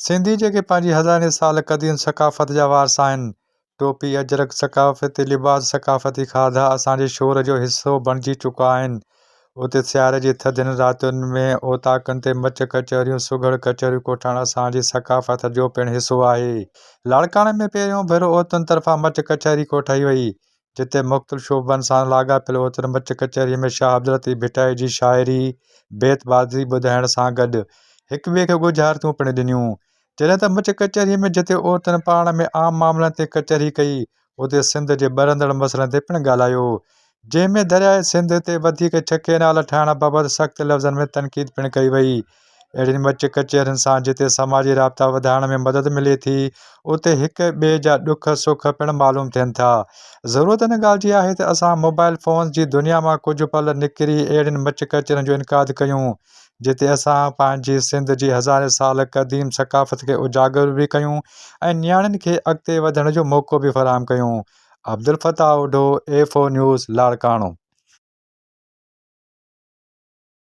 सिंधी जेके पंहिंजी हज़ारें साल क़दीम सक़ाफ़त जा वारसा आहिनि। टोपी, अजरक, सक़ाफ़ती लिबास, सक़ाफ़ती खाधा असांजे शोर जो हिसो बणिजी चुका आहिनि। उते सियारे जी थधियुनि रातियुनि में ओताकनि ते मच कचहरियूं, सुघड़ कचहरियूं कोठाइणु असांजी सक़ाफ़त जो पिणु हिसो आहे। लाड़काणे में पहिरियों भेरो औरतुनि तरफ़ां मच कचहरी कोठाई वई, जिते मुख़्तलिफ़ शोबनि सां लाॻापियल औरतुनि मच कचहरीअ में शाह अब्दुल लतीफ़ भिटाई जी शाइरी, बेतबाज़ी ॿुधाइण सां गॾु हिक ॿिए खे ॻुझारितूं पिणु ॾिनियूं। जॾहिं त मच कचहरीअ में जिते औरतुनि पाण में आम मामलनि ते कचहरी कई, उते सिंध जे ॿरंदड़ मसइलनि ते पिणु ॻाल्हायो, जंहिं में दरियाए सिंध ते वधीक छके नाला ठाहिण बाबति सख़्त लफ़्ज़नि में तनक़ीद पिणु कई वई। अहिड़ियुनि मच कचहरियुनि सां जिते समाजी राब्ता वधाइण में मदद मिले थी, उते हिक ॿिए जा ॾुख सुख पिणु मालूम थियनि था। ज़रूरत इन ॻाल्हि जी आहे त असां मोबाइल फ़ोन्स जी दुनिया मां कुझु पल निकिरी अहिड़ियुनि मच कचहरियुनि जो इनक़ाद कयूं, जिते असां पंहिंजी सिंध जी हज़ारें साल क़दीम सक़ाफ़त खे उजागर बि कयूं ऐं नियाणियुनि खे अॻिते वधण जो मौक़ो बि फ़राहम कयूं। Abdul Fatah Odho, A4 news, Larkana.